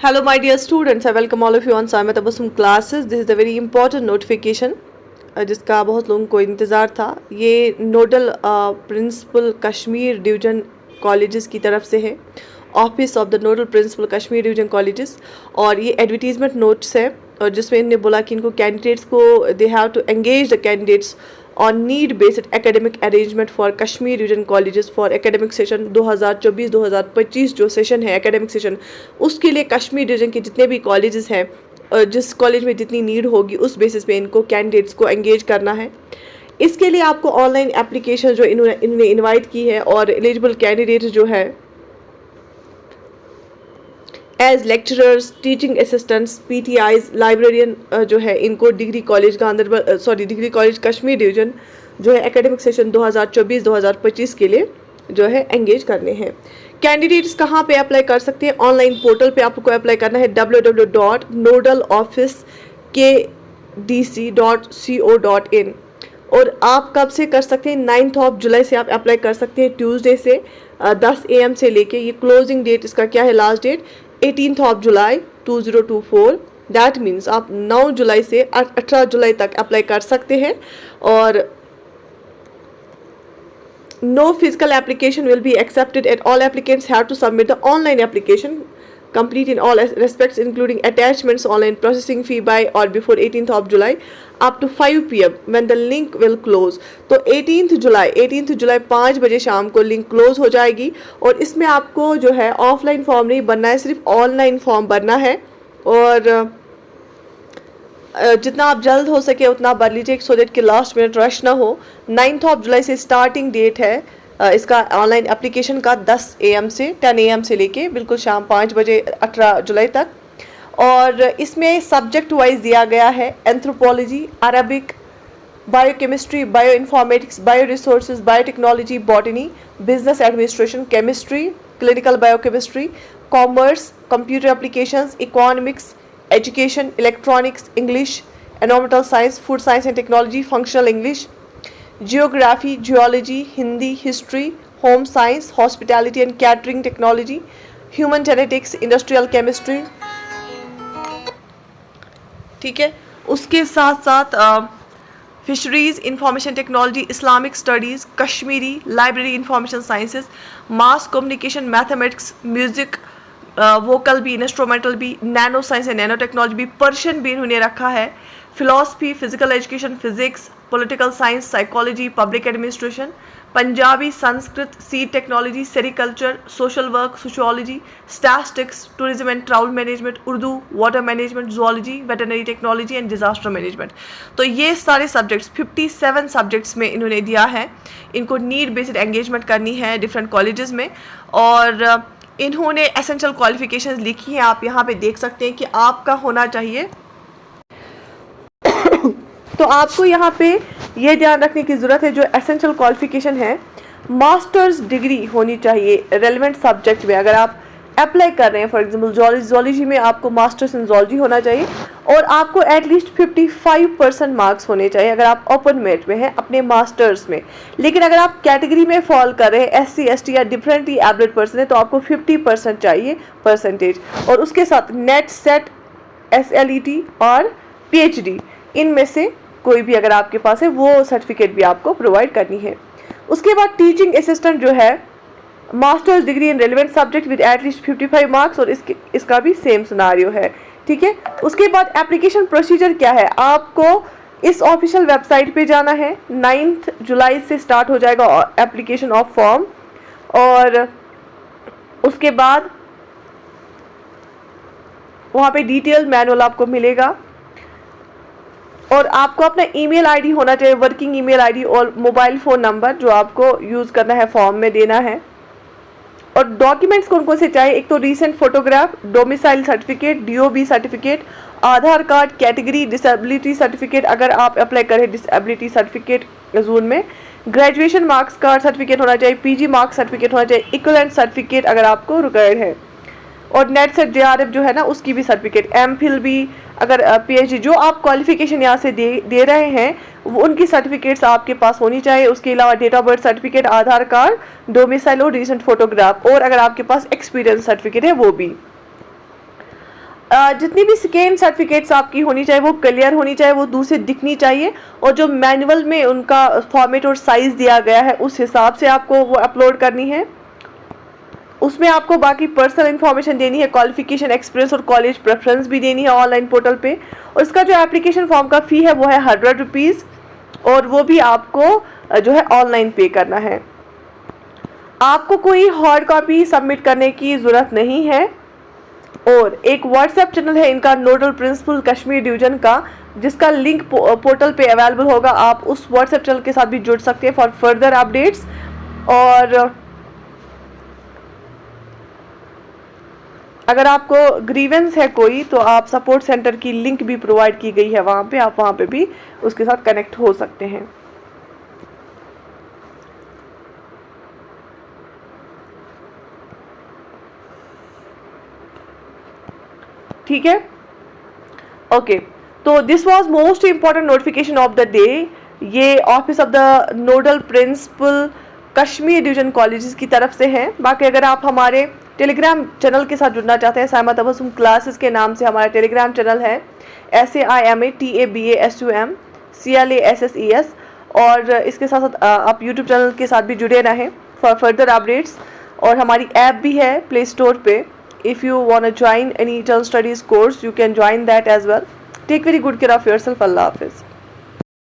Hello, my dear students. I welcome all of you on Samet Abasum classes. This is a very important notification जिसका बहुत लोगों को इंतज़ार था। ये nodal principal Kashmir division colleges की तरफ से है, office of the nodal principal Kashmir division colleges, और ये एडवर्टीजमेंट नोट्स है और जिसमें इन्होंने बोला कि इनको कैंडिडेट्स को they have to engage the candidates on need based academic arrangement for Kashmir division colleges for academic session 2024-2025 जो सेशन है एकेडमिक सेशन, उसके लिए कश्मीर डिवीजन के जितने भी कॉलेजेस हैं जिस कॉलेज में जितनी नीड होगी उस बेसिस पे इनको कैंडिडेट्स को एंगेज करना है। इसके लिए आपको ऑनलाइन एप्लीकेशन जो इन्होंने इनवाइट की है और एलिजिबल कैंडिडेट जो है as lecturers, teaching assistants, PTIs, librarian जो है इनको degree college Ganderbal degree college Kashmir division जो है एकेडमिक सेशन 2024-2025 के लिए जो है एंगेज करने हैं। कैंडिडेट्स कहाँ पे अप्लाई कर सकते हैं? ऑनलाइन पोर्टल पे आपको अप्लाई करना है www.nodalofficeKDC.co.in। और आप कब से कर सकते हैं? 9 जुलाई से आप अप्लाई कर सकते हैं, ट्यूसडे से 10 AM से लेके। ये क्लोजिंग डेट इसका क्या है? लास्ट डेट 18 जुलाई 2024। दैट मीन्स आप 9 जुलाई से 18 जुलाई तक अप्लाई कर सकते हैं। और no physical application will be accepted and all applicants have to submit the online application complete in all respects including attachments, online processing fee by or before 18th July up to 5 PM when the link will close। तो 18 जुलाई 5 बजे शाम को link close हो जाएगी और इसमें आपको जो है ऑफलाइन फॉर्म नहीं भरना है, सिर्फ ऑनलाइन फॉर्म भरना है। और जितना आप जल्द हो सके उतना भर लीजिए सो दैट कि लास्ट मिनट रश ना हो। 9 जुलाई से स्टार्टिंग डेट है इसका ऑनलाइन एप्लीकेशन का 10 AM से 10 AM से लेके बिल्कुल शाम 5 बजे 18 जुलाई तक। और इसमें सब्जेक्ट वाइज दिया गया है anthropology, Arabic, biochemistry, bio informatics, bio resources, biotechnology, botany, business administration, chemistry, clinical biochemistry, commerce, computer applications, economics, education, electronics, English, environmental science, food science and technology, functional English, geography, geology, Hindi, history, home science, hospitality and catering technology, human genetics, industrial chemistry. ठीक है, उसके साथ साथ fisheries, information technology, Islamic studies, Kashmiri, library, information sciences, mass communication, mathematics, music, vocal भी, instrumental भी, nano science and nano technology भी, Persian भी इन्होंने रखा है, philosophy, physical education, physics, political science, psychology, public administration, Punjabi, Sanskrit, seed technology, sericulture, social work, sociology, statistics, tourism and travel management, Urdu, water management, zoology, veterinary technology and disaster management. तो ये सारे subjects 57 subjects में इन्होंने दिया है। इनको नीड बेस्ड एंगेजमेंट करनी है डिफरेंट कॉलेजेस में। और इन्होंने एसेंशियल क्वालिफिकेशंस लिखी हैं, आप यहाँ पे देख सकते हैं कि आपका होना चाहिए। तो आपको यहाँ पे ये ध्यान रखने की ज़रूरत है, जो एसेंशियल क्वालिफिकेशन है मास्टर्स डिग्री होनी चाहिए रेलेवेंट सब्जेक्ट में। अगर आप अप्लाई कर रहे हैं फॉर एग्जांपल जूलॉजी में, आपको मास्टर्स इन जूलॉजी होना चाहिए और आपको एटलीस्ट 55% मार्क्स होने चाहिए अगर आप ओपन मेरिट में हैं अपने मास्टर्स में। लेकिन अगर आप कैटेगरी में फॉल कर रहे हैं SC ST या डिफरेंटली एबल्ड पर्सन है तो आपको 50% चाहिए परसेंटेज। और उसके साथ नेट, सेट, SLET और PhD इनमें से कोई भी अगर आपके पास है वो सर्टिफिकेट भी आपको प्रोवाइड करनी है। उसके बाद टीचिंग असिस्टेंट जो है masters degree in relevant subject with at least 55 marks और इसका भी सेम सिनारियो है। ठीक है, उसके बाद एप्लीकेशन प्रोसीजर क्या है? आपको इस ऑफिशियल वेबसाइट पे जाना है। 9 जुलाई से स्टार्ट हो जाएगा एप्लीकेशन ऑफ फॉर्म और उसके बाद वहाँ पे डिटेल मैनुअल आपको मिलेगा और आपको अपना ईमेल आईडी होना चाहिए, वर्किंग ईमेल आईडी और मोबाइल फ़ोन नंबर जो आपको यूज़ करना है फॉर्म में देना है। और डॉक्यूमेंट्स कौन कौन से चाहिए? एक तो recent photograph, domicile certificate, DOB certificate, Aadhaar card, category disability certificate अगर आप अप्लाई करें डिसेबिलिटी सर्टिफिकेट जोन में, ग्रेजुएशन मार्क्स कार्ड सर्टिफिकेट होना चाहिए, PG मार्क्स सर्टिफिकेट होना चाहिए, इक्विवेलेंट सर्टिफिकेट अगर आपको रिक्वायर्ड है, और नेट सेट JRF जो है ना उसकी भी सर्टिफिकेट, MPhil भी, अगर PhD जो आप क्वालिफिकेशन यहाँ से दे रहे हैं वो उनकी सर्टिफिकेट्स आपके पास होनी चाहिए। उसके अलावा date of birth certificate, Aadhaar card, domicile और रीसेंट फोटोग्राफ, और अगर आपके पास एक्सपीरियंस सर्टिफिकेट है वो भी। जितनी भी स्कैन सर्टिफिकेट्स आपकी होनी चाहिए वो क्लियर होनी चाहिए, वो दूर से दिखनी चाहिए, और जो मैनुअल में उनका फॉर्मेट और साइज़ दिया गया है उस हिसाब से आपको वो अपलोड करनी है। उसमें आपको बाकी पर्सनल इन्फॉर्मेशन देनी है, क्वालिफिकेशन, एक्सपीरियंस और कॉलेज प्रेफरेंस भी देनी है ऑनलाइन पोर्टल पे। और इसका जो एप्लीकेशन फॉर्म का फ़ी है वो है 100 रुपीज़, और वो भी आपको जो है ऑनलाइन पे करना है। आपको कोई हार्ड कॉपी सबमिट करने की ज़रूरत नहीं है। और एक व्हाट्सएप चैनल है इनका नोडल प्रिंसिपल कश्मीर डिवीजन का, जिसका लिंक पोर्टल पे अवेलेबल होगा। आप उस व्हाट्सएप चैनल के साथ भी जुड़ सकते हैं फॉर फर्दर अपडेट्स। और अगर आपको ग्रीवेंस है कोई, तो आप सपोर्ट सेंटर की लिंक भी प्रोवाइड की गई है वहाँ पे, आप वहाँ पे भी उसके साथ कनेक्ट हो सकते हैं। ठीक है, ओके। तो this was most important notification of the day. ये office of the nodal principal Kashmir division colleges की तरफ से है। बाकी अगर आप हमारे टेलीग्राम चैनल के साथ जुड़ना चाहते हैं, साइमा तबस्सुम क्लासेस के नाम से हमारा टेलीग्राम चैनल है, SAIMATABASUM CLASSES। और इसके साथ साथ आप यूट्यूब चैनल के साथ भी जुड़े रहें फॉर फर्दर अपडेट्स। और हमारी ऐप भी है प्ले स्टोर पे। If you want to join any internal studies course, you can join that as well. Take very good care of yourself. Allah Hafiz.